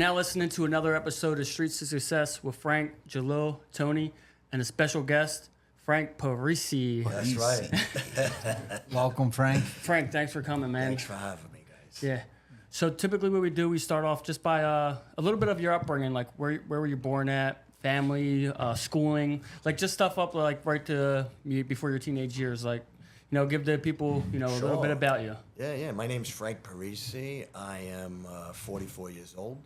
now listening to another episode of Streets to Success with Frank, Jalil, Tony, and a special guest, Frank Parisi. That's right. Welcome, Frank. Frank, thanks for coming, man. Thanks for having me, guys. Yeah. So typically what we do, we start off just by a little bit of your upbringing, like where were you born at, family, schooling, like just stuff up like right to before your teenage years, like, you know, give the people, you know, a little bit about you. Yeah. My name's Frank Parisi. I am 44 years old.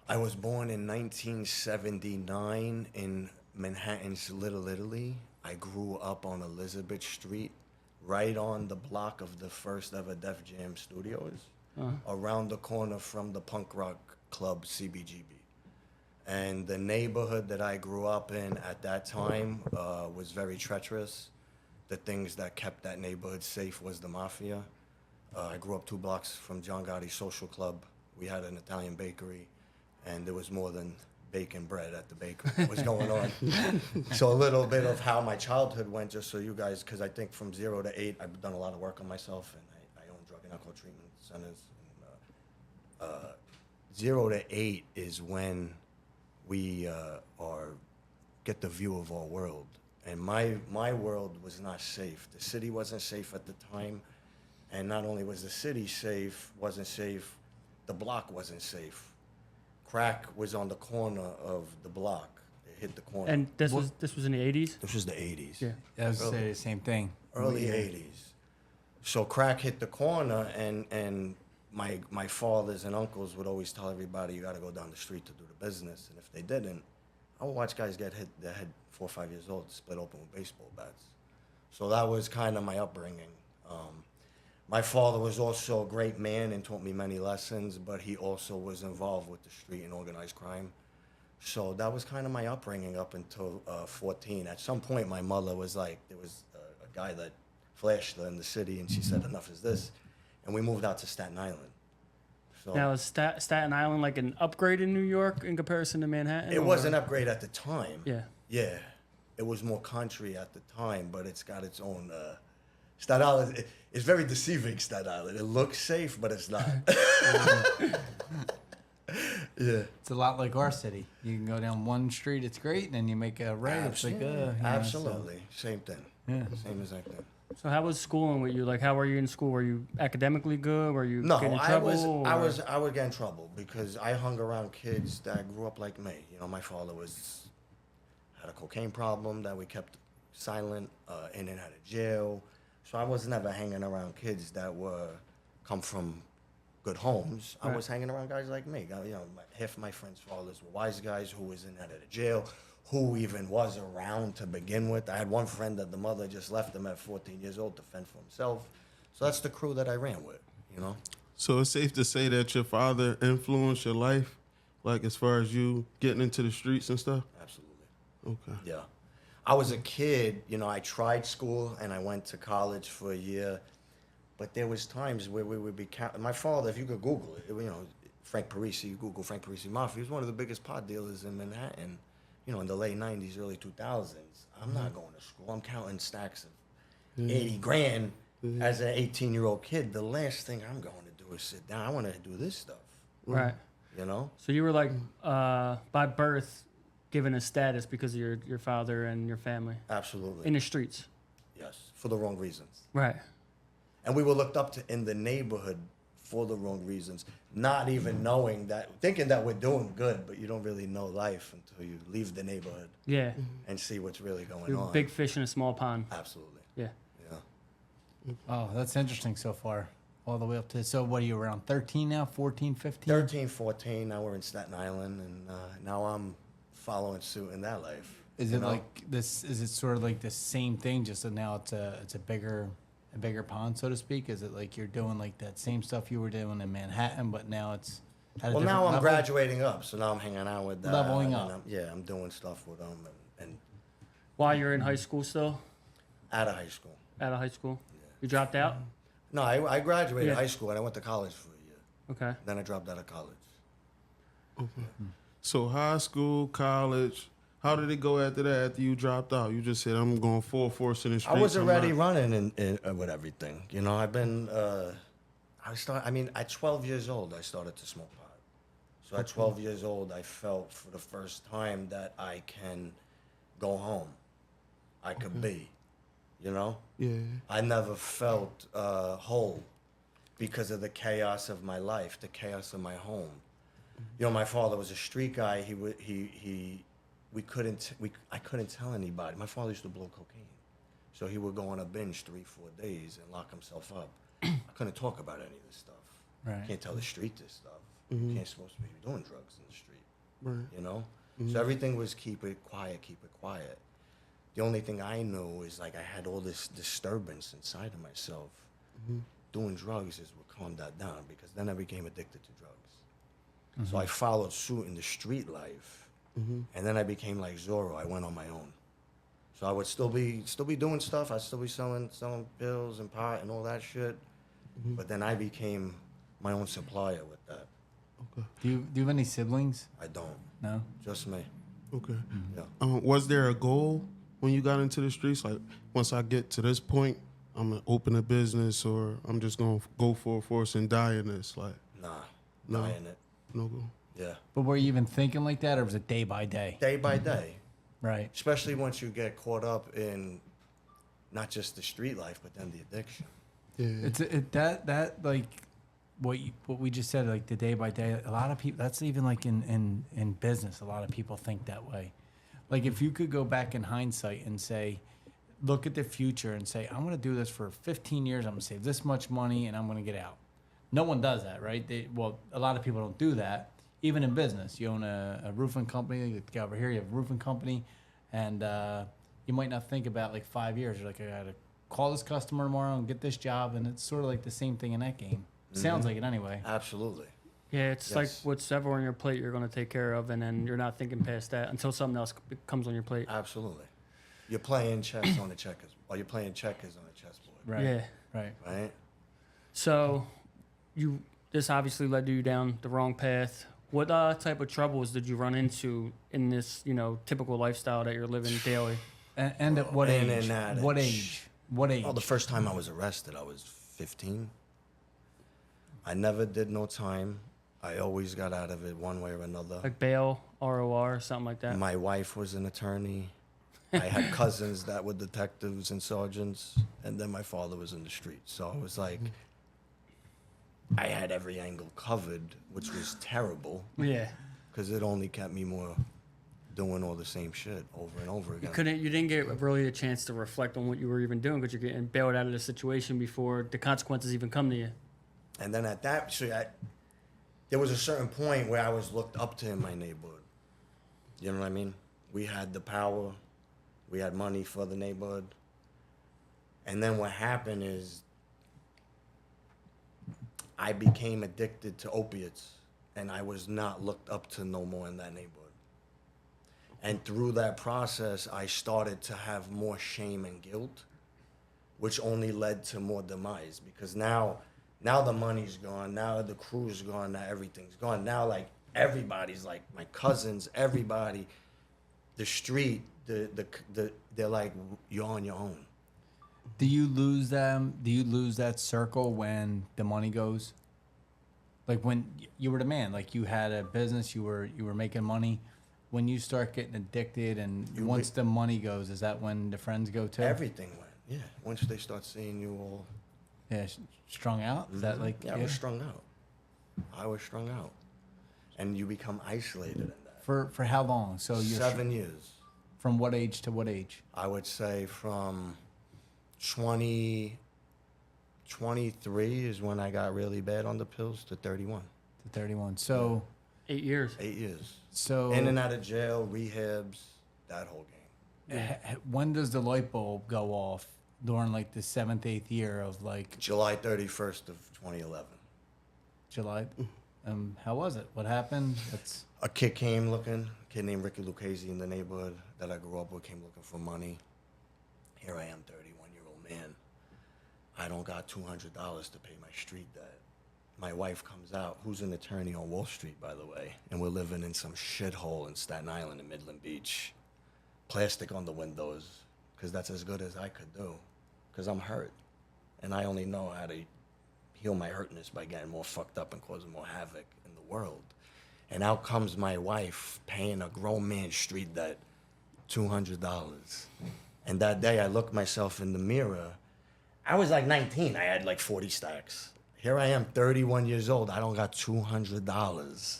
I was born in 1979 in Manhattan's Little Italy. I grew up on Elizabeth Street, right on the block of the first ever Def Jam Studios, around the corner from the punk rock club CBGB. And the neighborhood that I grew up in at that time was very treacherous. The things that kept that neighborhood safe was the mafia. I grew up 2 blocks from John Gotti's Social Club. We had an Italian bakery, and there was more than bacon bread at the bakery. What was going on? So a little bit of how my childhood went, just so you guys, because I think from 0 to 8, I've done a lot of work on myself, and I own drug and alcohol treatment centers. And, 0 to 8 is when we get the view of our world. And my world was not safe. The city wasn't safe at the time. And not only was the city wasn't safe, the block wasn't safe. Crack was on the corner of the block. It hit the corner. And this was in the 80s? This was the 80s. Yeah. I was say the same thing. Early 80s. So crack hit the corner, and my fathers and uncles would always tell everybody, you got to go down the street to do the business. And if they didn't, I would watch guys get hit their head 4 or 5 years old, split open with baseball bats. So that was kind of my upbringing. My father was also a great man and taught me many lessons, but he also was involved with the street and organized crime. So that was kind of my upbringing up until 14. At some point, my mother was like, there was a guy that flashed her in the city, and she said, enough is this. And we moved out to Staten Island. So Now, is Staten Island like an upgrade in New York in comparison to Manhattan? it was an upgrade at the time. Yeah. Yeah, it was more country at the time, but it's got its own. Staten Island, it's very deceiving. Staten Island. It looks safe, but it's not. Yeah, It's a lot like our city. You can go down one street, it's great, and then you make a right. absolutely, It's like, absolutely, same thing. Yeah. Same exact thing. So how was schooling with you? Like, how were you in school? Were you academically good? Were you No, getting in I trouble? would get in trouble because I hung around kids that grew up like me. You know, my father had a cocaine problem that we kept silent, in and out of jail. So I was never hanging around kids that come from good homes. I was hanging around guys like me. You know, half of my friends' fathers were wise guys who was in and out of the jail, who even was around to begin with. I had one friend that the mother just left him at 14 years old to fend for himself. So that's the crew that I ran with, you know. So it's safe to say that your father influenced your life, like as far as you getting into the streets and stuff? Absolutely. Okay. Yeah. I was a kid, you know, I tried school and I went to college for a year, but there was times where we would be my father, if you could Google it, you know, Frank Parisi, you Google Frank Parisi Mafia, he was one of the biggest pot dealers in Manhattan, you know, in the late 90s, early 2000s. I'm not going to school. I'm counting stacks of 80 grand as an 18-year-old kid. The last thing I'm going to do is sit down. I want to do this stuff. Right. You know? So you were like, by birth, given a status because of your father and your family Absolutely. in the streets. Yes, for the wrong reasons. Right. And we were looked up to in the neighborhood for the wrong reasons, not even knowing that, thinking that we're doing good, but you don't really know life until you leave the neighborhood Yeah. and see what's really going You're on. big fish in a small pond. Absolutely. Yeah. Yeah. Oh, that's interesting so far. All the way up to, so what are you, around 13 now, 14, 15? 13, 14, now we're in Staten Island, and now I'm following suit in that life. Is you it know? like this, is it sort of like the same thing, just that now it's a bigger pond, so to speak? Is it like you're doing like that same stuff you were doing in Manhattan, but now it's at a Well, different now I'm level? graduating up, so now I'm hanging out with Leveling and up. I'm doing stuff with them and While you're in high school still? out of high school. Out of high school? You dropped out? No, I graduated Yeah. high school and I went to college for a year. Okay. Then I dropped out of college. So high school, college, how did it go after that after you dropped out? You just said, I'm going full force in the streets. I was I'm already not-" running with everything. You know, I've been, at 12 years old, I started to smoke pot. So at 12 years old, I felt for the first time that I can go home. I could be, you know? Yeah. I never felt whole because of the chaos of my life, the chaos of my home. You know, my father was a street guy. I couldn't tell anybody. My father used to blow cocaine. So he would go on a binge 3-4 days and lock himself up. I couldn't talk about any of this stuff. Right. Can't tell the street this stuff. Mm-hmm. You can't supposed to be doing drugs in the street. Right. You know? So everything was keep it quiet, keep it quiet. The only thing I knew is like I had all this disturbance inside of myself. Doing drugs is what calmed that down because then I became addicted to drugs. So I followed suit in the street life, and then I became like Zorro. I went on my own. So I would still be doing stuff. I'd still be selling pills and pot and all that shit. But then I became my own supplier with that. Okay. Do you have any siblings? I don't. No. Just me. Okay. Yeah. Was there a goal when you got into the streets? Like, once I get to this point, I'm gonna open a business, or I'm just gonna go full force and die in this. Like, Nah. No. Not in it. no goal. Yeah. But were you even thinking like that, or was it day by day? Day by day. Right. Especially once you get caught up in not just the street life, but then the addiction. Yeah. It's that like what we just said, like the day by day. A lot of people. That's even like in business. A lot of people think that way. Like if you could go back in hindsight and say, look at the future and say, I'm going to do this for 15 years. I'm going to save this much money and I'm going to get out. No one does that, right? A lot of people don't do that. Even in business, you own a roofing company. You get over here, you have a roofing company, and you might not think about like 5 years. You're like, I got to call this customer tomorrow and get this job, and it's sort of like the same thing in that game. Sounds like it anyway. Absolutely. Yeah, it's Yes. like whatever on your plate you're going to take care of, and then you're not thinking past that until something else comes on your plate. Absolutely. You're playing chess on the checkers, or you're playing checkers on a chessboard, Right. Yeah. Right. right? So, this obviously led you down the wrong path. What type of troubles did you run into in this, typical lifestyle that you're living daily? And at what In age? and out of What sh- age? What age? Oh, the first time I was arrested, I was 15. I never did no time. I always got out of it one way or another. Like bail, ROR, something like that? My wife was an attorney. I had cousins that were detectives and sergeants, and then my father was in the street. So it was like I had every angle covered, which was terrible Yeah. because it only kept me more doing all the same shit over and over again. You didn't get really a chance to reflect on what you were even doing because you're getting bailed out of the situation before the consequences even come to you. And then at that, there was a certain point where I was looked up to in my neighborhood. You know what I mean? We had the power. We had money for the neighborhood. And then what happened is I became addicted to opiates, and I was not looked up to no more in that neighborhood. And through that process, I started to have more shame and guilt, which only led to more demise because now the money's gone, now the crew's gone, now everything's gone. Now like everybody's like my cousins, everybody, the street, they're like you're on your own. Do you lose them? Do you lose that circle when the money goes? Like when you were the man, like you had a business, you were making money. When you start getting addicted, and once the money goes, is that when the friends go too? Everything went. Yeah. Once they start seeing you all. Yeah, strung out. Is that like? Yeah, I was strung out. And you become isolated in that. For how long? So you're 7 years. From what age to what age? I would say from 23 is when I got really bad on the pills to 31. To 31. So 8 years. 8 years. so In and out of jail, rehabs, that whole game. when does the light bulb go off during like the 7th, 8th year of like July 31st of 2011. July? How was it? What happened? That's A kid came looking, a kid named Ricky Lucchese in the neighborhood that I grew up with, came looking for money. Here I am, 31-year-old man. I don't got $200 to pay my street debt. My wife comes out, who's an attorney on Wall Street, by the way, and we're living in some shithole in Staten Island in Midland Beach. Plastic on the windows, because that's as good as I could do, because I'm hurt. And I only know how to heal my hurtness by getting more fucked up and causing more havoc in the world. And out comes my wife paying a grown man street debt $200. And that day I looked myself in the mirror. I was like 19. I had like 40 stacks. Here I am, 31 years old. I don't got $200.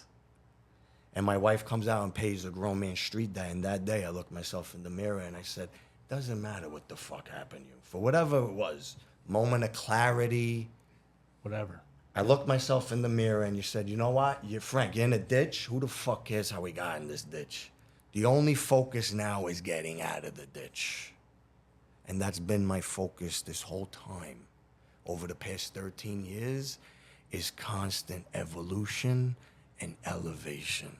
And my wife comes out and pays a grown man street debt. And that day I looked myself in the mirror and I said, doesn't matter what the fuck happened to you. For whatever it was, moment of clarity, Whatever. I looked myself in the mirror and you said, you know what? You're Frank, you're in a ditch. Who the fuck cares how we got in this ditch? The only focus now is getting out of the ditch. And that's been my focus this whole time. Over the past 13 years is constant evolution and elevation.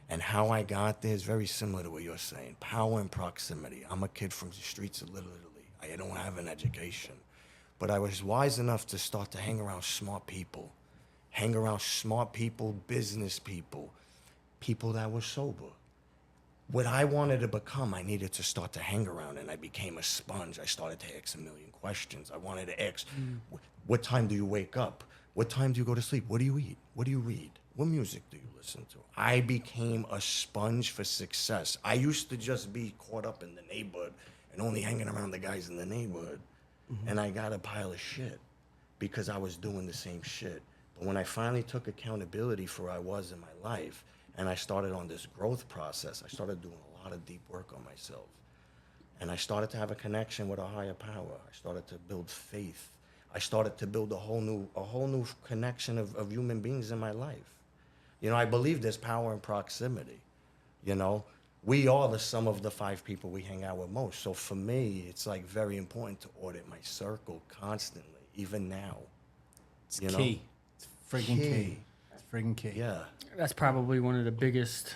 And how I got there is very similar to what you're saying. Power and proximity. I'm a kid from the streets of Little Italy. I don't have an education. But I was wise enough to start to hang around smart people. Hang around smart people, business people, people that were sober. What I wanted to become, I needed to start to hang around, and I became a sponge. I started to ask a million questions. I wanted to ask, what time do you wake up? What time do you go to sleep? What do you eat? What do you read? What music do you listen to? I became a sponge for success. I used to just be caught up in the neighborhood and only hanging around the guys in the neighborhood. And I got a pile of shit because I was doing the same shit. But when I finally took accountability for where I was in my life, and I started on this growth process, I started doing a lot of deep work on myself. And I started to have a connection with a higher power. I started to build faith. I started to build a whole new connection of human beings in my life. You know, I believe there's power in proximity. You know, we are the sum of the 5 people we hang out with most. So for me, it's like very important to audit my circle constantly, even now. It's key. It's friggin' key. It's friggin' key. Yeah. That's probably one of the biggest,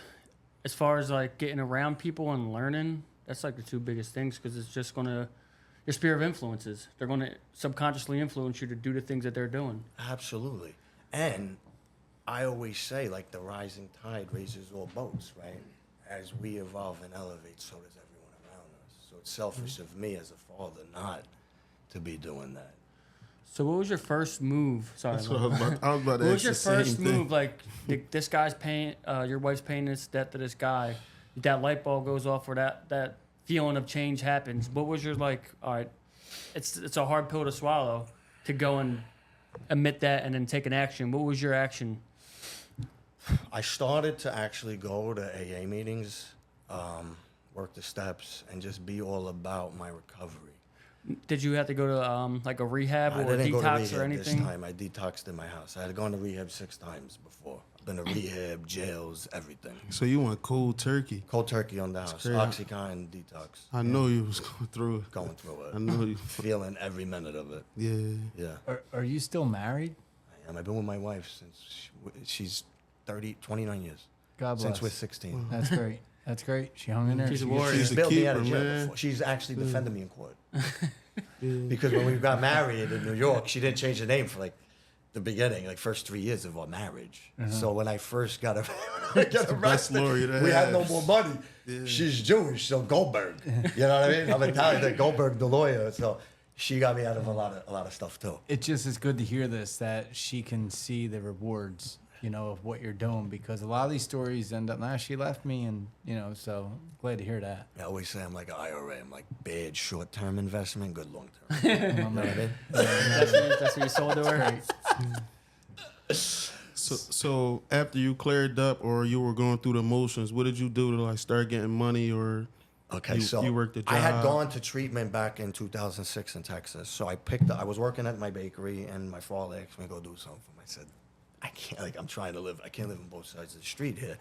as far as like getting around people and learning. That's like the 2 biggest things, because it's just gonna, your sphere of influences. They're gonna subconsciously influence you to do the things that they're doing. Absolutely. And I always say, like, the rising tide raises all boats, right? As we evolve and elevate, so does everyone around us. So it's selfish of me as a father not to be doing that. So what was your first move? Sorry. That's what I was about to What was ask your the same first thing. move? Like, this guy's paying, your wife's paying this debt to this guy. That light bulb goes off, or that feeling of change happens. What was your, like, all right, it's a hard pill to swallow to go and admit that and then take an action. What was your action? I started to actually go to AA meetings, work the steps, and just be all about my recovery. Did you have to go to like a rehab I or a didn't go to detox rehab or anything? this time. I detoxed in my house. I had gone to rehab 6 times before. I've been to rehab, jails, everything. So you went cold turkey. Cold turkey on the house. crazy. Oxycontin detox. I know you was going through it. Going through I it. know you. Feeling every minute of it. Yeah. Yeah. Are you still married? I am. I've been with my wife since she's 29 years. God bless. Since we're 16. That's great. That's great. She hung in there. She's a She- warrior. She's She's a bailed me out of keeper, jail man. before. She's actually defended me in court. Yeah. Because when we got married in New York, she didn't change her name for like the beginning, like first 3 years of our marriage. So when I first got best arrested, lawyer to we had no have. more money. Yeah. She's Jewish, so Goldberg. You know what I mean? I'm Italian, then Goldberg, the lawyer. So she got me out of a lot of stuff too. It just is good to hear this, that she can see the rewards, you know, of what you're doing, because a lot of these stories end up, nah, she left me, and, you know, so glad to hear that. I always say I'm like an IRA. I'm like bad short-term investment, good long-term. You know what I mean? That's what you sold to her? So after you cleared up or you were going through the motions, what did you do to like start getting money or? Okay, You- so you worked a I had job. gone to treatment back in 2006 in Texas. So I was working at my bakery, and my father asked me to go do something. I said, I can't, like, I'm trying to live. I can't live on both sides of the street here.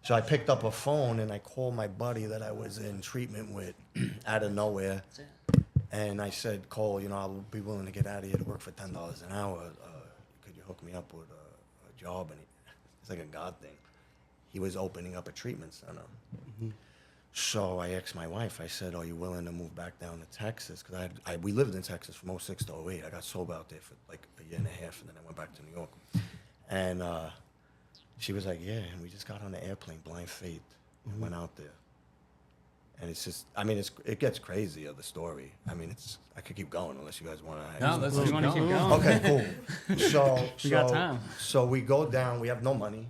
So I picked up a phone, and I called my buddy that I was in treatment with out of nowhere. And I said, Cole, you know, I'll be willing to get out of here to work for $10 an hour. Could you hook me up with a job? And it's like a God thing. He was opening up a treatment center. So I asked my wife, I said, are you willing to move back down to Texas? Because we lived in Texas from 06 to 08. I got sober out there for like a year and a half, and then I went back to New York. And she was like, yeah, and we just got on the airplane, blind faith, and went out there. And it's just, I mean, it gets crazier, the story. I mean, I could keep going unless you guys want to. No, let's You keep want to keep going. going? Okay, cool. So We got time. So we go down. We have no money,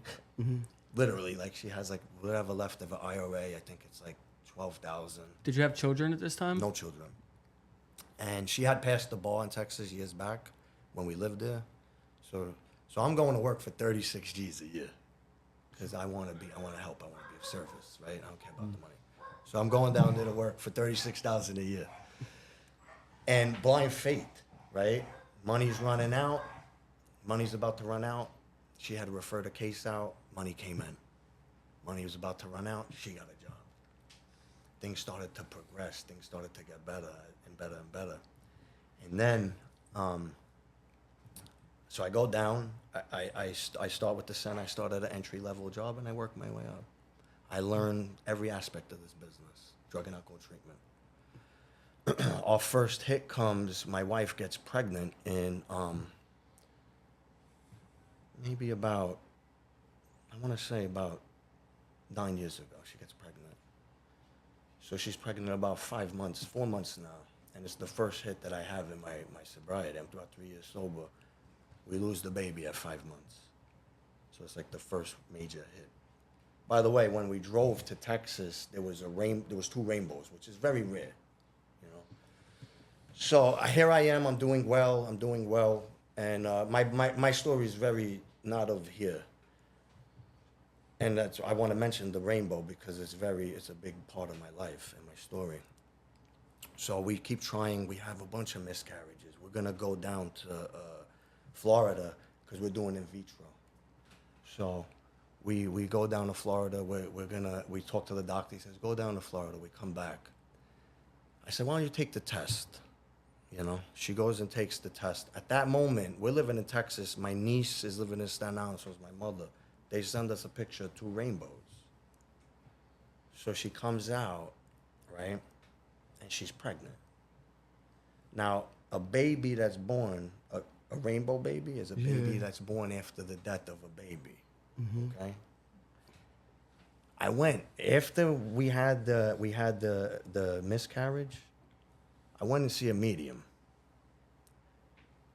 Literally, like she has like whatever left of her IRA. I think it's like 12,000. Did you have children at this time? No children. And she had passed the bar in Texas years back when we lived there. So I'm going to work for 36 G's a year because I want to help. I want to be of service, right? I don't care about the money. So I'm going down there to work for 36,000 a year. And blind fate, right? Money's running out. Money's about to run out. She had to refer the case out. Money came in. Money was about to run out. She got a job. Things started to progress. Things started to get better and better and better. And then, so I go down. I start with the center. I start at an entry-level job, and I work my way up. I learn every aspect of this business, drug and alcohol treatment. Our first hit comes, my wife gets pregnant in maybe about, I want to say about 9 years ago, she gets pregnant. So she's pregnant about 4 months now. And it's the first hit that I have in my sobriety. I'm about 3 years sober. We lose the baby at 5 months. So it's like the first major hit. By the way, when we drove to Texas, there was 2 rainbows, which is very rare, you know. So here I am, I'm doing well. And my story is very not of here. And I want to mention the rainbow because it's a big part of my life and my story. So we keep trying. We have a bunch of miscarriages. We're going to go down to Florida because we're doing in vitro. So we go down to Florida. We talk to the doctor. He says, go down to Florida. We come back. I said, why don't you take the test? You know, she goes and takes the test. At that moment, we're living in Texas. My niece is living in Staten Island, so is my mother. They send us a picture of 2 rainbows. So she comes out, right, and she's pregnant. Now, a baby that's born, a rainbow baby is a baby that's born after the death of a baby, okay? I went, after we had the miscarriage, I went and see a medium.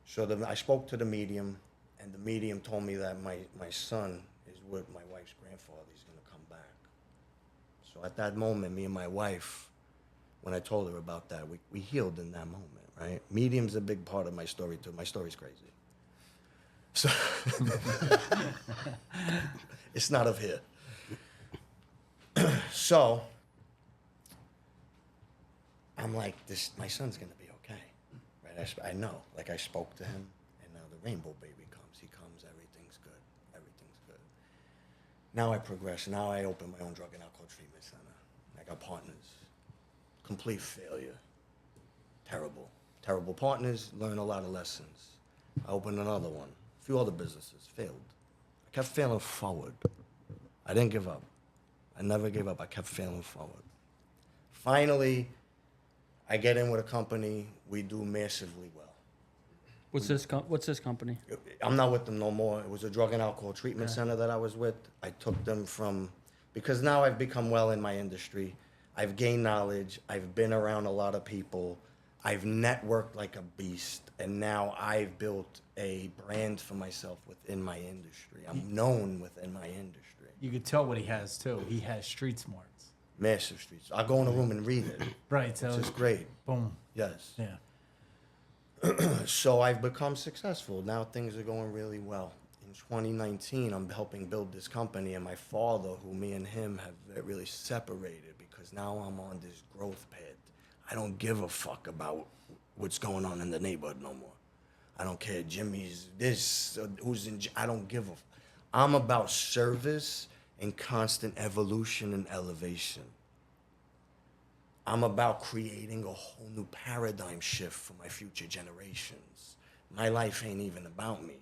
So I spoke to the medium, and the medium told me that my son is with my wife's grandfather. He's going to come back. So at that moment, me and my wife, when I told her about that, we healed in that moment, right? Medium's a big part of my story, too. My story's crazy. So it's not of here. So I'm like, my son's going to be okay, right? I know. Like, I spoke to him, and now the rainbow baby comes. He comes, everything's good. Everything's good. Now I progress. Now I open my own drug and alcohol treatment center. I got partners. Complete failure. Terrible. Terrible partners. Learn a lot of lessons. I opened another one. A few other businesses. Failed. I kept failing forward. I didn't give up. I never gave up. I kept failing forward. Finally, I get in with a company. We do massively well. What's this company? I'm not with them no more. It was a drug and alcohol treatment center that I was with. I took them because now I've become well in my industry. I've gained knowledge. I've been around a lot of people. I've networked like a beast. And now I've built a brand for myself within my industry. I'm known within my industry. You could tell what he has, too. He has street smarts. Massive streets. I'll go in a room and read it. Right. So Which is great. Boom. Yes. Yeah. So I've become successful. Now things are going really well. In 2019, I'm helping build this company, and my father, who me and him have really separated because now I'm on this growth path. I don't give a fuck about what's going on in the neighborhood no more. I don't care. Jimmy's this, I don't give a. I'm about service and constant evolution and elevation. I'm about creating a whole new paradigm shift for my future generations. My life ain't even about me.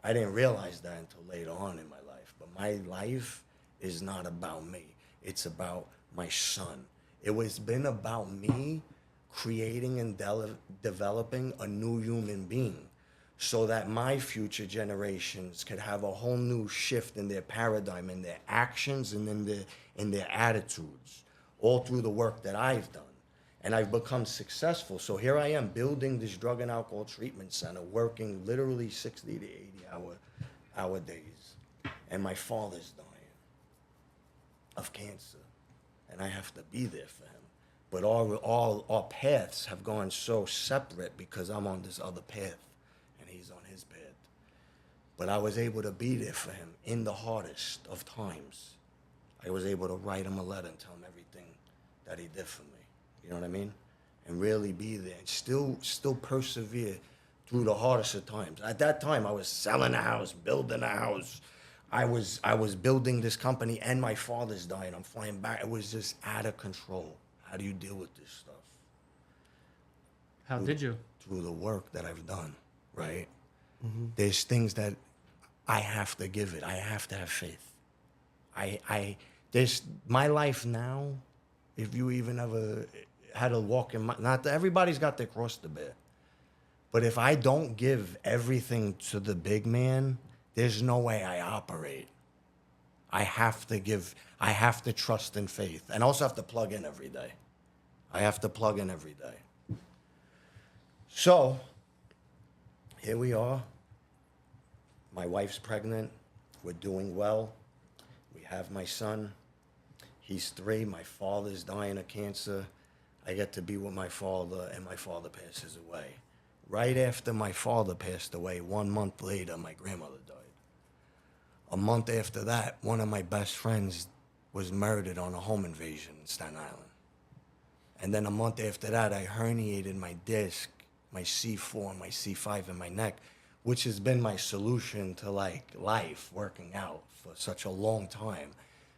I didn't realize that until later on in my life. But my life is not about me. It's about my son. It's been about me creating and developing a new human being so that my future generations could have a whole new shift in their paradigm, in their actions, and in their attitudes, all through the work that I've done. And I've become successful. So here I am building this drug and alcohol treatment center, working literally 60 to 80 hour days. And my father's dying. of cancer, and I have to be there for him. But all our paths have gone so separate because I'm on this other path, and he's on his path. But I was able to be there for him in the hardest of times. I was able to write him a letter and tell him everything that he did for me. You know what I mean? And really be there and still persevere through the hardest of times. At that time, I was selling a house, building a house. I was building this company, and my father's dying. I'm flying back. It was just out of control. How do you deal with this stuff? How did you? Through the work that I've done, right? There's things that I have to give it. I have to have faith. There's my life now. If you even ever had to walk in my, not that everybody's got their cross to bear, but if I don't give everything to the big man, there's no way I operate. I have to trust in faith, and also have to plug in every day. I have to plug in every day. So, here we are. My wife's pregnant. We're doing well. We have my son. He's 3. My father's dying of cancer. I get to be with my father, and my father passes away. Right after my father passed away, 1 month later, my grandmother died. A month after that, one of my best friends was murdered on a home invasion in Staten Island. And then a month after that, I herniated my disc, my C4 and my C5 in my neck, which has been my solution to like life, working out for such a long time.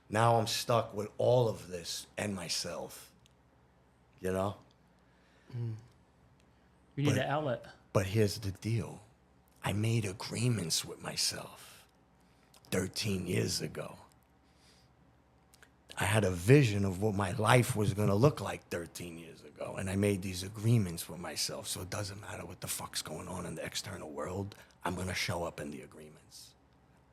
Now I'm stuck with all of this and myself, you know? You need an outlet. But here's the deal. I made agreements with myself 13 years ago. I had a vision of what my life was gonna look like 13 years ago, and I made these agreements with myself, so it doesn't matter what the fuck's going on in the external world, I'm gonna show up in the agreements.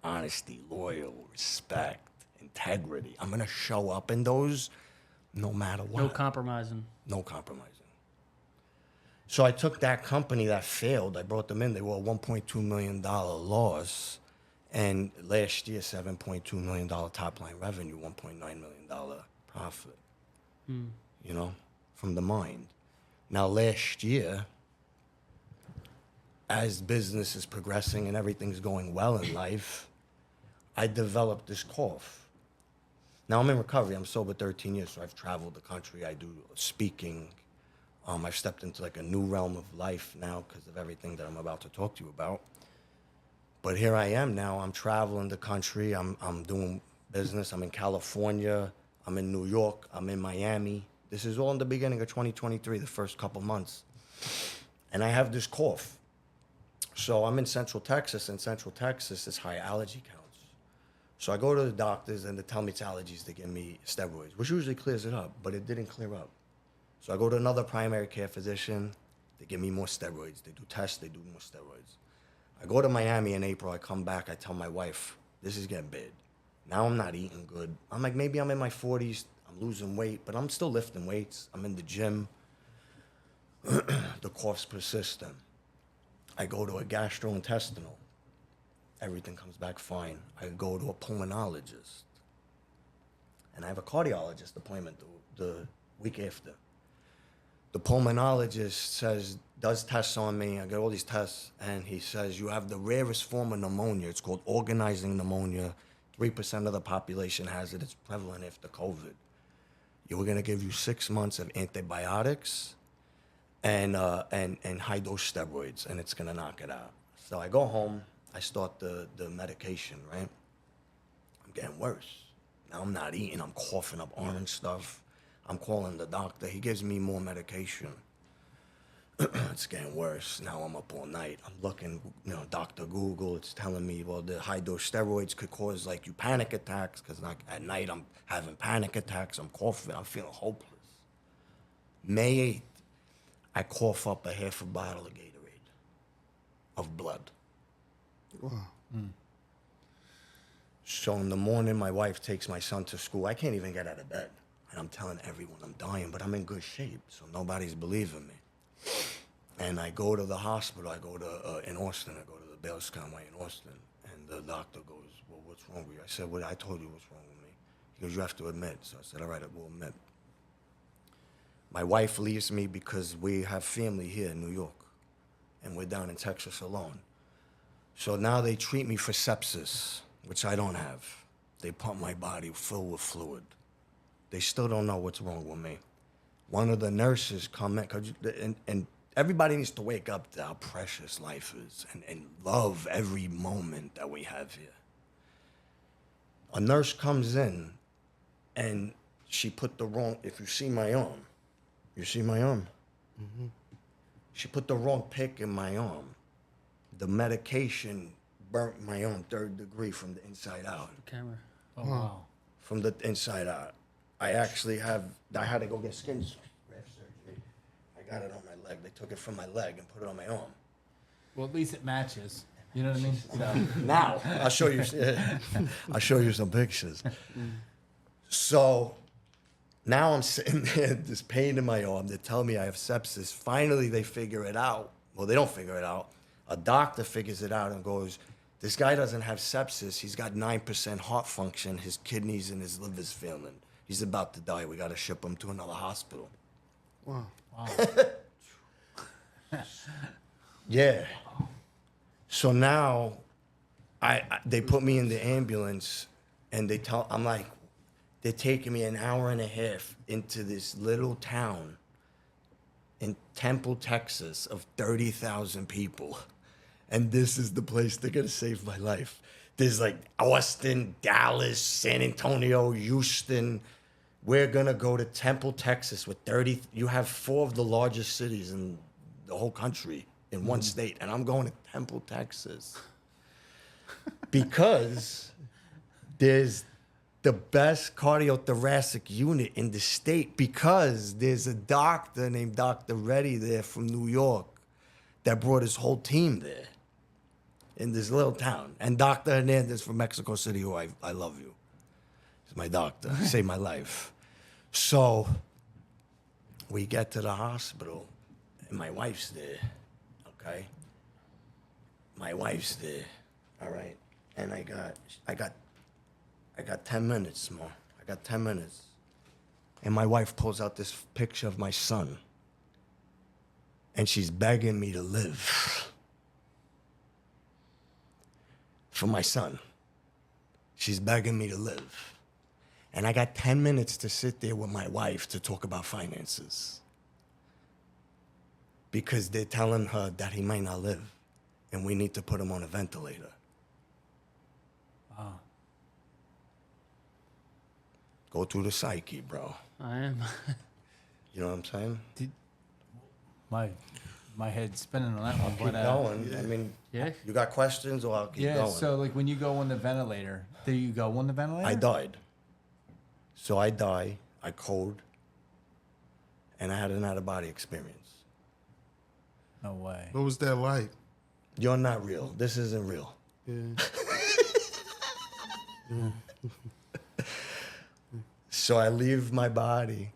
Honesty, loyal, respect, integrity. I'm gonna show up in those no matter what. No compromising. No compromising. So I took that company that failed, I brought them in, they were a $1.2 million loss, and last year, $7.2 million top line revenue, $1.9 million profit, you know, from the mind. Now, last year, as business is progressing and everything's going well in life, I developed this cough. Now, I'm in recovery. I'm sober 13 years, so I've traveled the country. I do speaking. I've stepped into like a new realm of life now because of everything that I'm about to talk to you about. But here I am now. I'm traveling the country. I'm doing business. I'm in California. I'm in New York. I'm in Miami. This is all in the beginning of 2023, the first couple months. And I have this cough. So I'm in Central Texas. In Central Texas, it's high allergy counts. So I go to the doctors, and they tell me it's allergies. They give me steroids, which usually clears it up, but it didn't clear up. So I go to another primary care physician. They give me more steroids. They do tests. They do more steroids. I go to Miami in April. I come back. I tell my wife, this is getting bad. Now I'm not eating good. I'm like, maybe I'm in my 40s. I'm losing weight, but I'm still lifting weights. I'm in the gym. The cough's persistent. I go to a gastrointestinal. Everything comes back fine. I go to a pulmonologist. And I have a cardiologist appointment the week after. The pulmonologist does tests on me. I get all these tests, and he says, you have the rarest form of pneumonia. It's called organizing pneumonia. 3% of the population has it. It's prevalent after COVID. We're gonna give you 6 months of antibiotics and high dose steroids, and it's gonna knock it out. So I go home. I start the medication, right? I'm getting worse. Now I'm not eating. I'm coughing up orange stuff. I'm calling the doctor. He gives me more medication. It's getting worse. Now I'm up all night. I'm looking, Dr. Google. It's telling me, well, the high dose steroids could cause like you panic attacks because like at night I'm having panic attacks. I'm coughing. I'm feeling hopeless. May 8th, I cough up a half a bottle of Gatorade of blood. Wow. So in the morning, my wife takes my son to school. I can't even get out of bed. And I'm telling everyone I'm dying, but I'm in good shape, so nobody's believing me. And I go to the hospital. I go to, in Austin, I go to the Bale Skyway in Austin. And the doctor goes, well, what's wrong with you? I said, well, I told you what's wrong with me. He goes, you have to admit. So I said, all right, I will admit. My wife leaves me because we have family here in New York, and we're down in Texas alone. So now they treat me for sepsis, which I don't have. They pump my body full with fluid. They still don't know what's wrong with me. One of the nurses come in, and everybody needs to wake up to how precious life is and love every moment that we have here. A nurse comes in, and she put the wrong, if you see my arm, you see my arm? Mm-hmm. She put the wrong pick in my arm. The medication burnt my arm 3rd degree from the inside out. Camera. Oh, wow. From the inside out. I had to go get skin graft surgery. I got it on my leg. They took it from my leg and put it on my arm. Well, at least it matches. You know what I mean? So. Now, I'll show you. I'll show you some pictures. So now I'm sitting there, this pain in my arm. They're telling me I have sepsis. Finally, they figure it out. Well, they don't figure it out. A doctor figures it out and goes, this guy doesn't have sepsis. He's got 9% heart function. His kidneys and his liver's failing. He's about to die. We got to ship him to another hospital. Wow. Yeah. So now, they put me in the ambulance, and I'm like, they're taking me an hour and a half into this little town in Temple, Texas, of 30,000 people. And this is the place they're gonna save my life. There's like Austin, Dallas, San Antonio, Houston. We're gonna go to Temple, Texas with 30, you have 4 of the largest cities in the whole country in one state. And I'm going to Temple, Texas. Because there's the best cardiothoracic unit in the state, because there's a doctor named Dr. Reddy there from New York that brought his whole team there in this little town. And Dr. Hernandez from Mexico City, who I love you. He's my doctor. He saved my life. So we get to the hospital, and my wife's there, okay? My wife's there, all right? And I got 10 minutes more. I got 10 minutes. And my wife pulls out this picture of my son. And she's begging me to live. For my son. She's begging me to live. And I got 10 minutes to sit there with my wife to talk about finances. Because they're telling her that he might not live. And we need to put him on a ventilator. Wow. Go through the psyche, bro. I am. You know what I'm saying? My head's spinning on that one. Keep going. I mean, Yeah. you got questions, or I'll keep going? So like when you go on the ventilator, do you go on the ventilator? I died. So I die, I code, and I had an out-of-body experience. No way. What was that like? You're not real. This isn't real. Yeah. So I leave my body.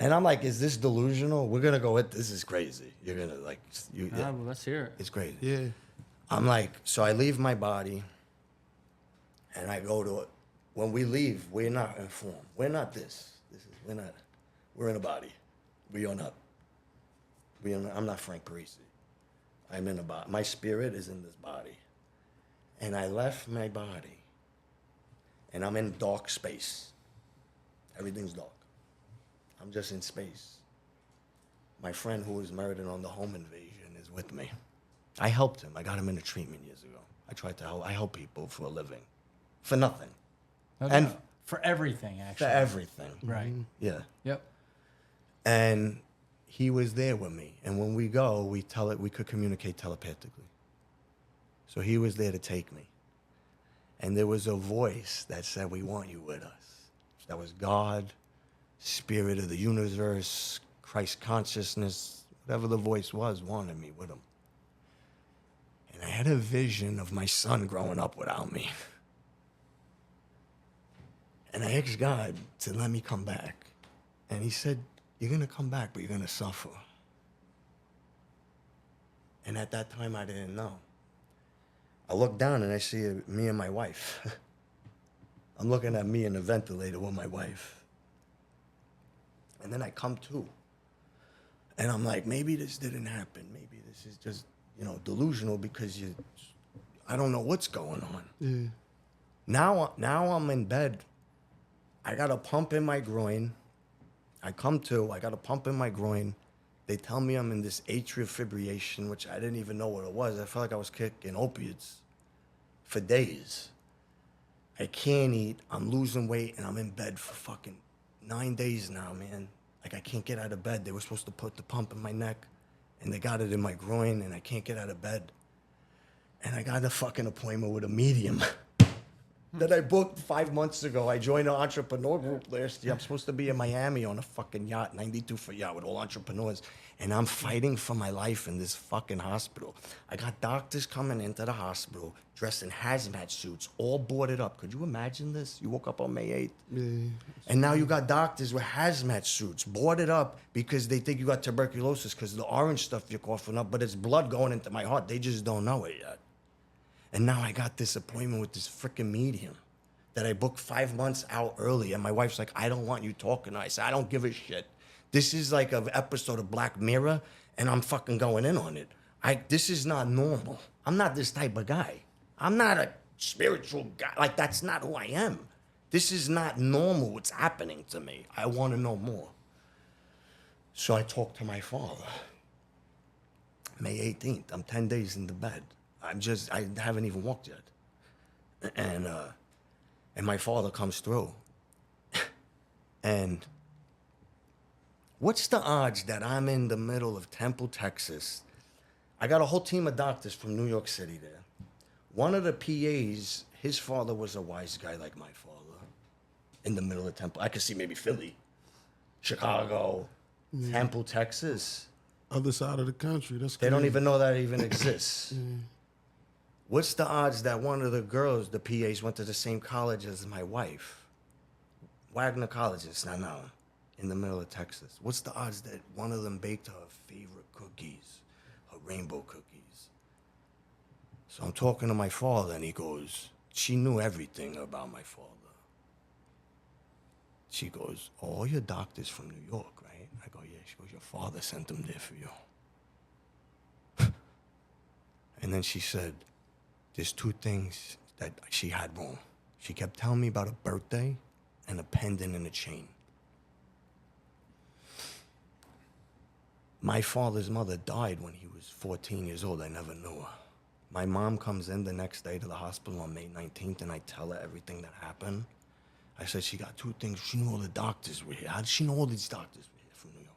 And I'm like, is this delusional? We're going to go with this is crazy. You're going to like, Well, let's hear it. it's crazy. Yeah. I'm like, so I leave my body and I go to it. When we leave, we're not informed. We're not this. We're in a body. We are not. I'm not Frank Parisi. I'm in a body. My spirit is in this body. And I left my body and I'm in dark space. Everything's dark. I'm just in space. My friend who was murdered on the home invasion is with me. I helped him. I got him into treatment years ago. I tried to help. I help people for a living. For nothing. No And- doubt. For everything, For actually. everything. Right. Yeah. Yep. And he was there with me. And when we go, we could communicate telepathically. So he was there to take me. And there was a voice that said, we want you with us. That was God, Spirit of the universe, Christ consciousness, whatever the voice was, wanted me with him. And I had a vision of my son growing up without me. And I asked God to let me come back. And he said, you're going to come back, but you're going to suffer. And at that time, I didn't know. I look down and I see me and my wife. I'm looking at me in the ventilator with my wife. And then I come to. And I'm like, maybe this didn't happen. Maybe this is just, delusional because I don't know what's going on. Yeah. Now I'm in bed. I got a pump in my groin. I come to, I got a pump in my groin. They tell me I'm in this atrial fibrillation, which I didn't even know what it was. I felt like I was kicking opiates for days. I can't eat. I'm losing weight, and I'm in bed for fucking 9 days now, man. Like, I can't get out of bed. They were supposed to put the pump in my neck, and they got it in my groin, and I can't get out of bed. And I got a fucking appointment with a medium that I booked 5 months ago. I joined an entrepreneur group last year. I'm supposed to be in Miami on a fucking yacht, 92-foot yacht with all entrepreneurs. And I'm fighting for my life in this fucking hospital. I got doctors coming into the hospital dressed in hazmat suits, all boarded up. Could you imagine this? You woke up on May 8th. Yeah. And now you got doctors with hazmat suits boarded up because they think you got tuberculosis because of the orange stuff you're coughing up, but it's blood going into my heart. They just don't know it yet. And now I got this appointment with this freaking medium that I booked 5 months out early. And my wife's like, I don't want you talking. I said, I don't give a shit. This is like an episode of Black Mirror, and I'm fucking going in on it. This is not normal. I'm not this type of guy. I'm not a spiritual guy. Like, that's not who I am. This is not normal what's happening to me. I want to know more. So I talked to my father. May 18th. I'm 10 days in the bed. I haven't even walked yet. And my father comes through. And what's the odds that I'm in the middle of Temple, Texas? I got a whole team of doctors from New York City there. One of the PAs, his father was a wise guy like my father. In the middle of Temple. I could see maybe Philly, Chicago, Temple, Texas. Other side of the country. That's They crazy. don't even know that even exists. What's the odds that one of the girls, the PAs, went to the same college as my wife? Wagner College in Staten in the middle of Texas. What's the odds that one of them baked her favorite cookies, her rainbow cookies? So I'm talking to my father, and he goes, she knew everything about my father. She goes, oh, all your doctors from New York, right? I go, yeah. She goes, your father sent them there for you. And then she said, there's two things that she had wrong. She kept telling me about a birthday and a pendant and a chain. My father's mother died when he was 14 years old. I never knew her. My mom comes in the next day to the hospital on May 19th, and I tell her everything that happened. I said, she got two things. She knew all the doctors were here. How did she know all these doctors were here from New York?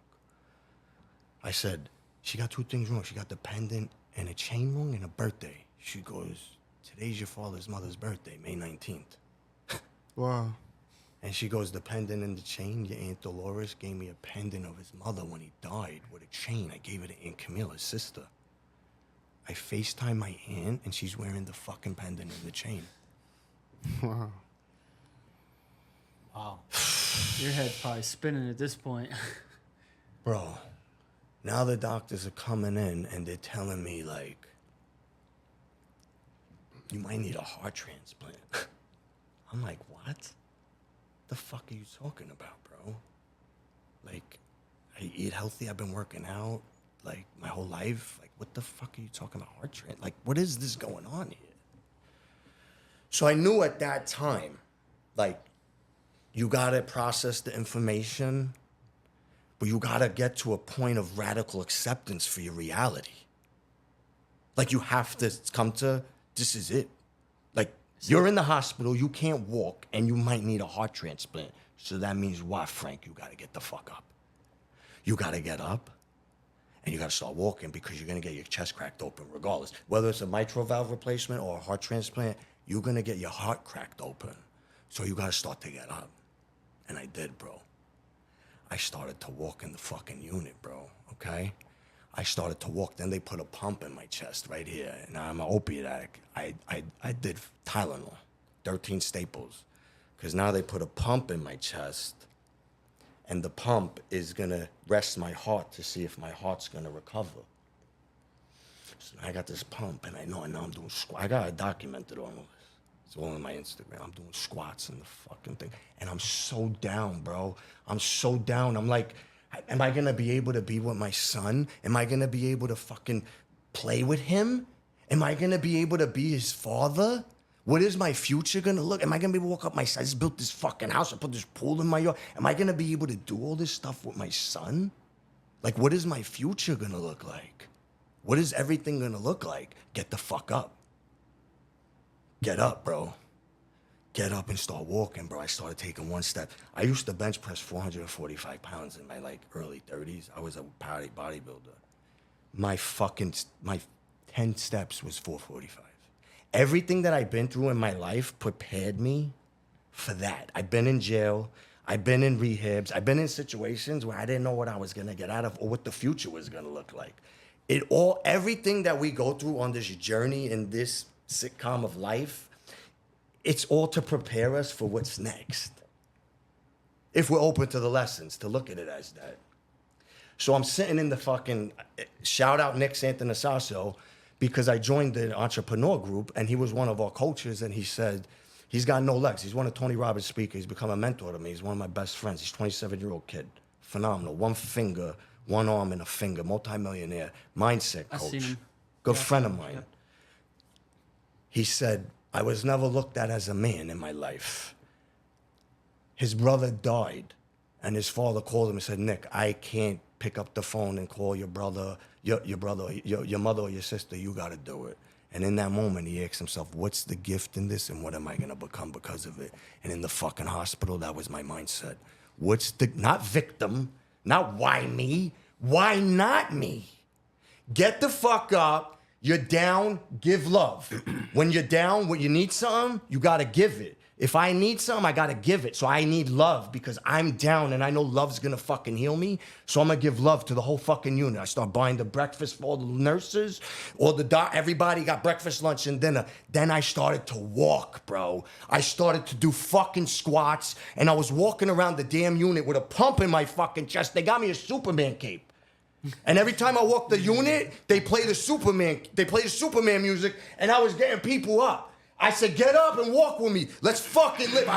I said, she got two things wrong. She got the pendant and a chain wrong and a birthday. She goes, today's your father's mother's birthday, May 19th. Wow. And she goes, the pendant and the chain, your Aunt Dolores gave me a pendant of his mother when he died with a chain. I gave it to Aunt Camille, his sister. I FaceTime my aunt, and she's wearing the fucking pendant and the chain. Wow. Wow. Your head's probably spinning at this point. Bro, now the doctors are coming in, and they're telling me, like, you might need a heart transplant. I'm like, what? The fuck are you talking about, bro? Like, I eat healthy. I've been working out, like, my whole life. Like, what the fuck are you talking about heart transplant? Like, what is this going on here? So I knew at that time, like, you gotta process the information, but you gotta get to a point of radical acceptance for your reality. Like, you have to come to, this is it. Like, you're in the hospital, you can't walk, and you might need a heart transplant. So that means what, Frank? You gotta get the fuck up. You gotta get up, and you gotta start walking because you're gonna get your chest cracked open regardless. Whether it's a mitral valve replacement or a heart transplant, you're gonna get your heart cracked open. So you gotta start to get up. And I did, bro. I started to walk in the fucking unit, bro, okay? I started to walk, then they put a pump in my chest right here, and I'm an opiate addict. I did Tylenol, 13 staples, because now they put a pump in my chest, and the pump is gonna rest my heart to see if my heart's gonna recover. So I got this pump, and I know I'm doing squat. I gotta document it all. It's all on my Instagram. I'm doing squats and the fucking thing. And I'm so down, bro. I'm so down. I'm like, am I gonna be able to be with my son? Am I gonna be able to fucking play with him? Am I gonna be able to be his father? What is my future gonna look? Am I gonna be able to walk up my side? I just built this fucking house. I put this pool in my yard. Am I gonna be able to do all this stuff with my son? Like, what is my future gonna look like? What is everything gonna look like? Get the fuck up. Get up, bro. Get up and start walking, bro. I started taking one step. I used to bench press 445 pounds in my like early 30s. I was a bodybuilder. My 10 steps was 445. Everything that I've been through in my life prepared me for that. I've been in jail. I've been in rehabs. I've been in situations where I didn't know what I was gonna get out of or what the future was gonna look like. Everything that we go through on this journey in this sitcom of life, it's all to prepare us for what's next. If we're open to the lessons, to look at it as that. So I'm sitting in the fucking, shout out Nick Santanasasso, because I joined the entrepreneur group and he was one of our coaches and he said, he's got no legs. He's one of Tony Robbins' speakers. He's become a mentor to me. He's one of my best friends. He's a 27-year-old kid. Phenomenal. One finger, one arm and a finger, multimillionaire, mindset coach. I've seen him. Good friend of mine. He said, I was never looked at as a man in my life. His brother died and his father called him and said, Nick, I can't pick up the phone and call your brother, your mother or your sister. You got to do it. And in that moment, he asked himself, what's the gift in this and what am I going to become because of it? And in the fucking hospital, that was my mindset. Not victim, not why me, why not me? Get the fuck up. You're down, give love. When you're down, when you need something, you got to give it. If I need something, I got to give it. So I need love because I'm down and I know love's going to fucking heal me. So I'm going to give love to the whole fucking unit. I start buying the breakfast for all the nurses, all the everybody got breakfast, lunch, and dinner. Then I started to walk, bro. I started to do fucking squats and I was walking around the damn unit with a pump in my fucking chest. They got me a Superman cape. And every time I walked the unit, they play the Superman music and I was getting people up. I said, get up and walk with me. Let's fucking live.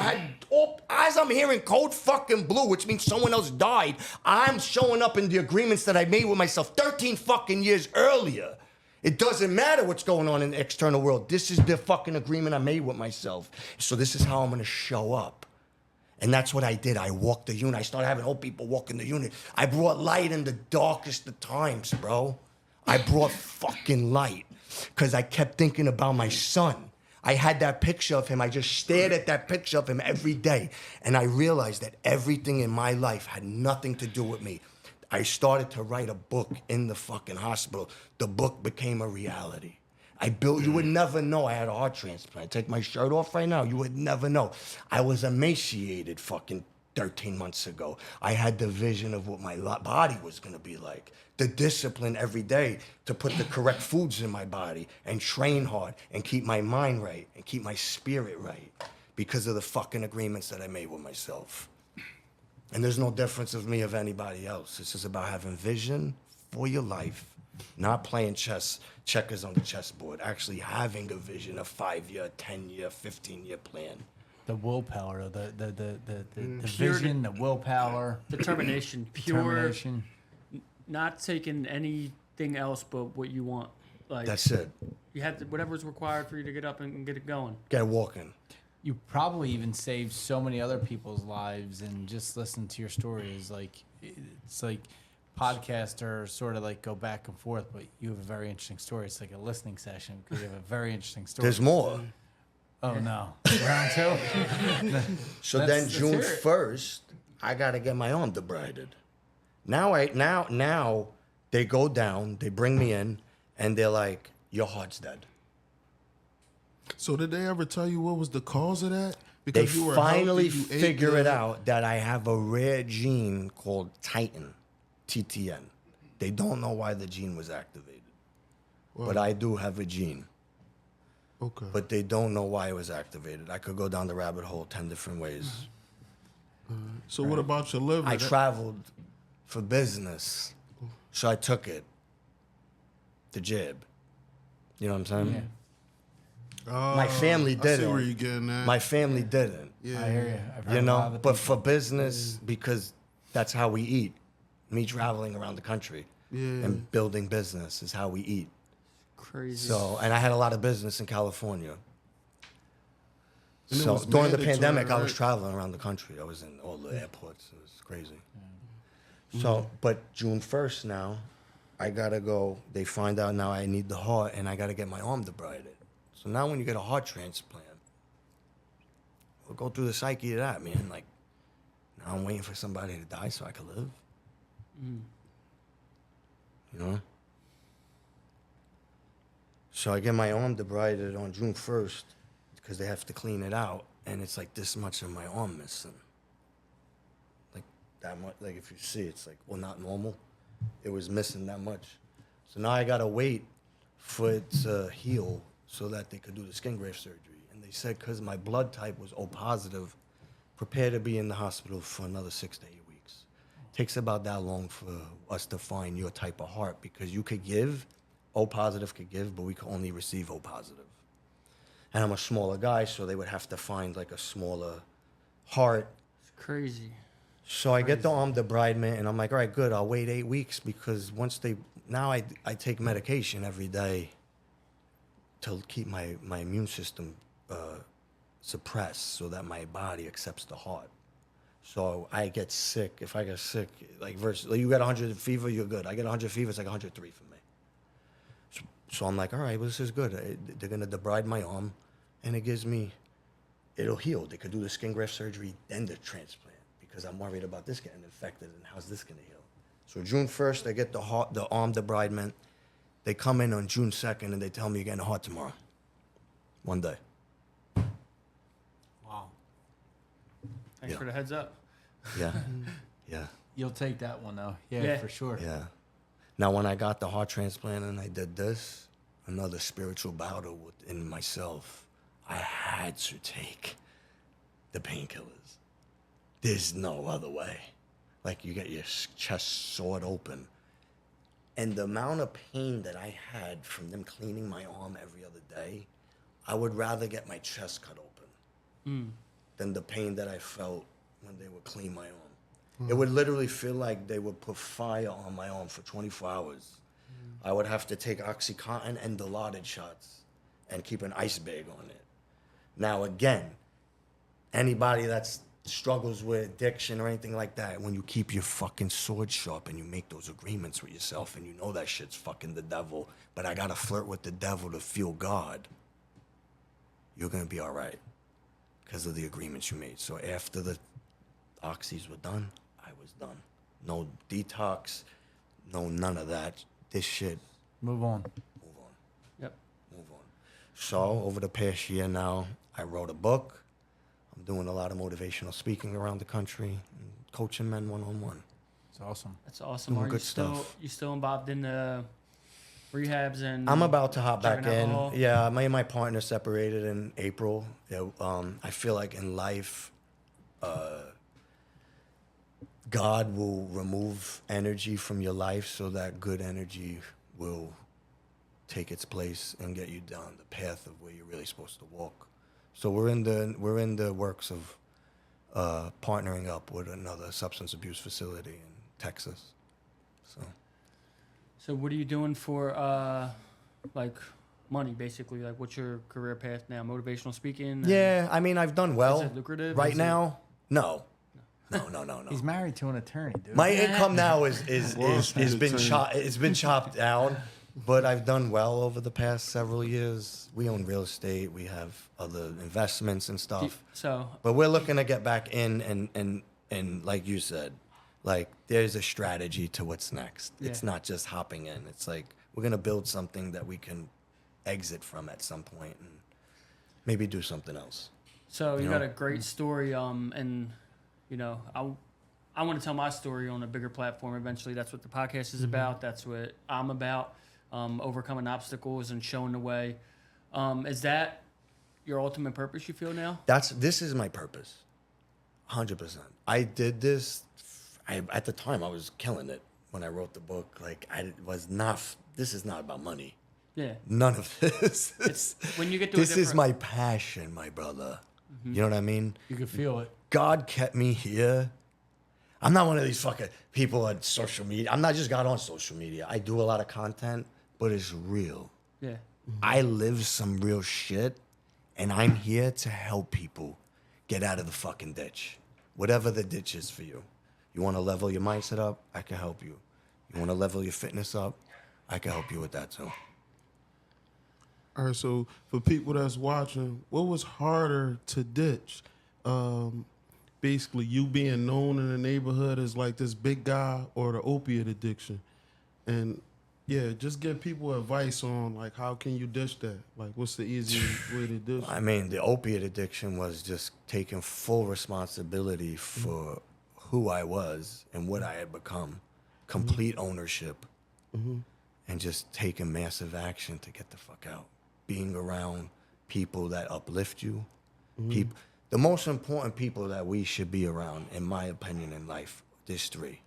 As I'm hearing code fucking blue, which means someone else died, I'm showing up in the agreements that I made with myself 13 fucking years earlier. It doesn't matter what's going on in the external world. This is the fucking agreement I made with myself. So this is how I'm gonna show up. And that's what I did. I walked the unit. I started having old people walk in the unit. I brought light in the darkest of times, bro. I brought fucking light because I kept thinking about my son. I had that picture of him. I just stared at that picture of him every day. And I realized that everything in my life had nothing to do with me. I started to write a book in the fucking hospital. The book became a reality. You would never know I had a heart transplant. Take my shirt off right now, you would never know. I was emaciated fucking 13 months ago. I had the vision of what my body was gonna be like. The discipline every day to put the correct foods in my body and train hard and keep my mind right and keep my spirit right because of the fucking agreements that I made with myself. And there's no difference of me of anybody else. It's just about having vision for your life, not playing checkers on the chessboard, actually having a vision, a 5-year, 10-year, 15-year plan. The willpower, the vision, the willpower, Determination, determination. not taking anything else but what you want. Like That's it. you had to, whatever's required for you to get up and get it going. Get walking. You probably even saved so many other people's lives, and just listen to your stories. It's like podcasters sort of like go back and forth, but you have a very interesting story. It's like a listening session because you have a very interesting story. There's more. Oh no, round two. So Let's then June hear it. 1st, I gotta get my arm debrided. Now they go down, they bring me in, and they're like, your heart's dead. So did they ever tell you what was the cause of that? They Because you were finally healthy, you ate figure good. it out that I have a rare gene called Titan, TTN. They don't know why the gene was activated. But I do have a gene. Okay. But they don't know why it was activated. I could go down the rabbit hole 10 different ways. So what about your liver? I traveled for business, so I took it. The jab. You know what I'm saying? Yeah. My family I see didn't. where you're getting at. My family didn't. Yeah. I hear you. I've heard You a lot know, of the but people. for business, because that's how we eat. Me traveling around the country Yeah. and building business is how we eat. Crazy. So, and I had a lot of business in California. And it So was during the mandatory, pandemic, I was right? traveling around the country. I was in all the airports. It was crazy. So, but June 1st now, I gotta go. They find out now I need the heart, and I gotta get my arm debrided. So now, when you get a heart transplant, we'll go through the psyche of that, man. Like, now I'm waiting for somebody to die so I can live. You know. So I get my arm debrided on June 1st because they have to clean it out, and it's like this much of my arm missing. Like that much. Like if you see, it's like, well, not normal. It was missing that much. So now I gotta wait for it to heal so that they could do the skin graft surgery. And they said because my blood type was O positive, prepare to be in the hospital for another 6 to 8 weeks. Takes about that long for us to find your type of heart because you could give, O positive could give, but we could only receive O positive. And I'm a smaller guy, so they would have to find like a smaller heart. It's crazy. So I get the arm debridement, and I'm like, all right, good. I'll wait 8 weeks because once they now I take medication every day to keep my immune system suppressed so that my body accepts the heart. So I get sick. If I get sick, like versus like you got 100 fever, you're good. I get 100 fever, it's like 103 for me. So I'm like, all right, well, this is good. They're gonna debride my arm, and it gives me, it'll heal. They could do the skin graft surgery, then the transplant. Because I'm worried about this getting infected and how's this gonna heal. So June 1st, I get the arm debridement. They come in on June 2nd and they tell me you're getting a heart tomorrow. One day. Wow. Thanks Yeah. for the heads up. Yeah. Yeah. You'll take that one though. Yeah, Yeah. for sure. Yeah. Now when I got the heart transplant and I did this, another spiritual battle within myself, I had to take the painkillers. There's no other way. Like you get your chest sawed open. And the amount of pain that I had from them cleaning my arm every other day, I would rather get my chest cut open than the pain that I felt when they would clean my arm. It would literally feel like they would put fire on my arm for 24 hours. I would have to take Oxycontin and Dilaudid shots and keep an ice bag on it. Now again, anybody that's struggles with addiction or anything like that, when you keep your fucking sword sharp and you make those agreements with yourself and you know that shit's fucking the devil, but I gotta flirt with the devil to feel God, you're gonna be all right because of the agreements you made. So after the oxys were done, I was done. No detox, no none of that. This shit, Move on. move on, Yep. move on. So over the past year now, I wrote a book. I'm doing a lot of motivational speaking around the country, and coaching men one-on-one. It's awesome. That's awesome. Doing Are you good still stuff. you still involved in the rehabs and? I'm about to hop drug back and in. alcohol? Yeah, me and my partner separated in April. Yeah, I feel like in life, God will remove energy from your life so that good energy will take its place and get you down the path of where you're really supposed to walk. So we're in the works of partnering up with another substance abuse facility in Texas. So what are you doing for like money basically? Like what's your career path now? Motivational speaking? Yeah, I mean I've done well. Is it lucrative? Right Is now? No. He's married to an attorney, dude. My income now is Street been attorney. it's been chopped down, but I've done well over the past several years. We own real estate, we have other investments and stuff. So But we're looking to get back in and like you said, like there's a strategy to what's next. It's Yeah. not just hopping in. It's like we're gonna build something that we can exit from at some point and maybe do something else. So you You got know? a great story, and you know, I want to tell my story on a bigger platform. Eventually, that's what the podcast is about. That's what I'm about, overcoming obstacles and showing the way. Is that your ultimate purpose? You feel now? This is my purpose, 100%. I did this. At the time, I was killing it when I wrote the book. Like this is not about money. Yeah. None of this. It's when you get to This a is different, my passion, my brother. You know what I mean? You can feel it. God kept me here. I'm not one of these fucking people on social media. I'm not just got on social media. I do a lot of content, but it's real. yeah. I live some real shit, and I'm here to help people get out of the fucking ditch. Whatever the ditch is for you. You want to level your mindset up? I can help you. You want to level your fitness up? I can help you with that too. All right, so for people that's watching, what was harder to ditch? Basically, you being known in the neighborhood as like this big guy, or the opiate addiction? And yeah, just give people advice on like how can you ditch that? Like, what's the easiest way to ditch? I mean, the opiate addiction was just taking full responsibility for who I was and what I had become, complete ownership, and just taking massive action to get the fuck out. Being around people that uplift you, people. The most important people that we should be around, in my opinion, in life, there's three.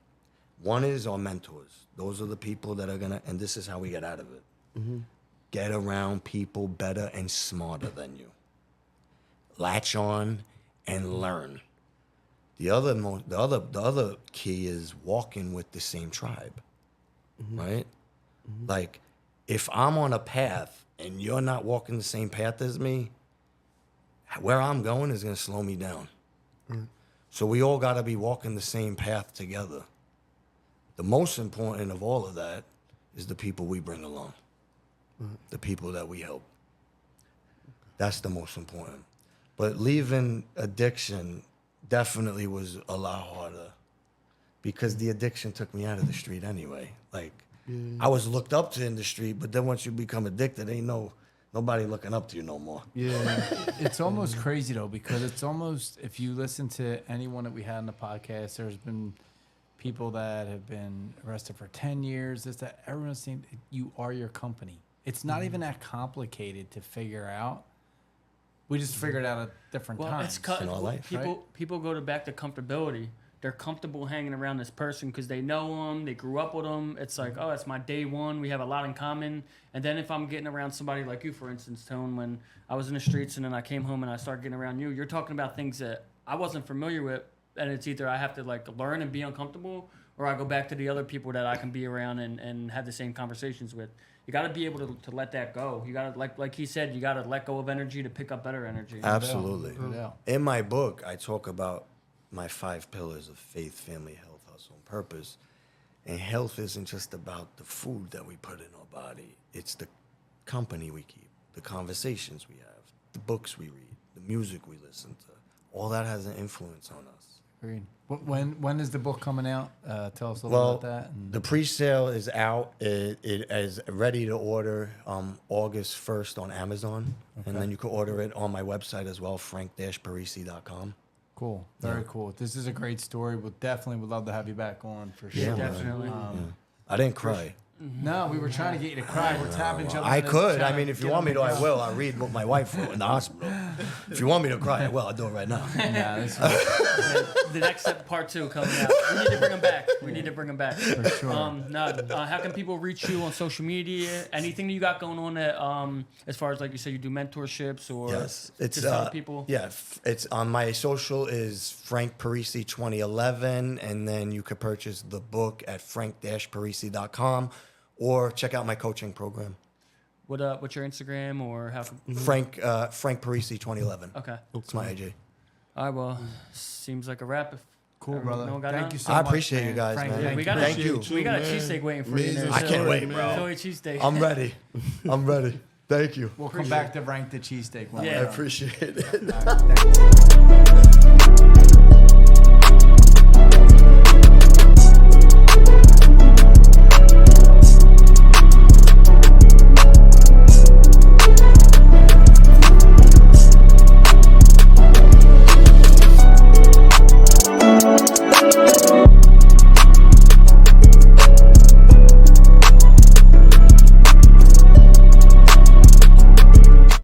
One is our mentors. Those are the people that are gonna, and this is how we get out of it. Get around people better and smarter than you. Latch on and learn. The other key is walking with the same tribe, right? Like, if I'm on a path and you're not walking the same path as me, where I'm going is going to slow me down. So we all got to be walking the same path together. The most important of all of that is the people we bring along, the people that we help. That's the most important. But leaving addiction definitely was a lot harder because the addiction took me out of the street anyway. Like, I was looked up to in the street, but then once you become addicted, ain't nobody looking up to you no more. Yeah, it's almost crazy though, because it's almost, if you listen to anyone that we had on the podcast, there's been people that have been arrested for 10 years. It's that everyone's saying you are your company. It's not even that complicated to figure out. We just figured out at different times. in our life, people go back to comfortability. They're comfortable hanging around this person because they know them, they grew up with them. It's like, oh, that's my day one. We have a lot in common. And then if I'm getting around somebody like you, for instance, Tone, when I was in the streets and then I came home and I started getting around you, you're talking about things that I wasn't familiar with. And it's either I have to like learn and be uncomfortable, or I go back to the other people that I can be around and have the same conversations with. You got to be able to let that go. You got to, like he said, you got to let go of energy to pick up better energy. Absolutely. Yeah. In my book, I talk about my 5 pillars of faith, family, health, hustle, and purpose. And health isn't just about the food that we put in our body. It's the company we keep, the conversations we have, the books we read, the music we listen to. All that has an influence on us. Agreed. When is the book coming out? Tell us a little about that. And The pre-sale is out. It is ready to order August 1st on Amazon. And then you can order it on my website as well, frank-parisi.com. Cool. Very cool. This is a great story. We'll definitely would love to have you back on for sure. Yeah, Definitely. I didn't cry. No, we were trying to get you to cry. We're tapping each other. I in the could. chest. I mean, if you want me to, I will. I read what my wife wrote in the hospital. If you want me to cry, I will. I'll do it right now. Nah, this is The next step, part 2 coming out. We need to bring him back. for sure. How can people reach you on social media? Anything that you got going on that, as far as like you said, you do mentorships or Yes, it's just other people? Yeah, it's on my social is Frank Parisi 2011, and then you could purchase the book at frank-parisi.com or check out my coaching program. What's your Instagram or how? Frank Parisi 2011. Okay. It's my IG. All right. Well, seems like a wrap. Cool, Everyone brother. know what got Thank on? you so I much. appreciate you guys, Frank, man. We got Thank a, you. We got a man. cheesesteak waiting for you. Amazing There, I can't wait, bro. Philly cheesesteak. I'm ready. I'm ready. Thank you. We'll come back to rank the cheesesteak. Yeah. I appreciate it. All right, thank you.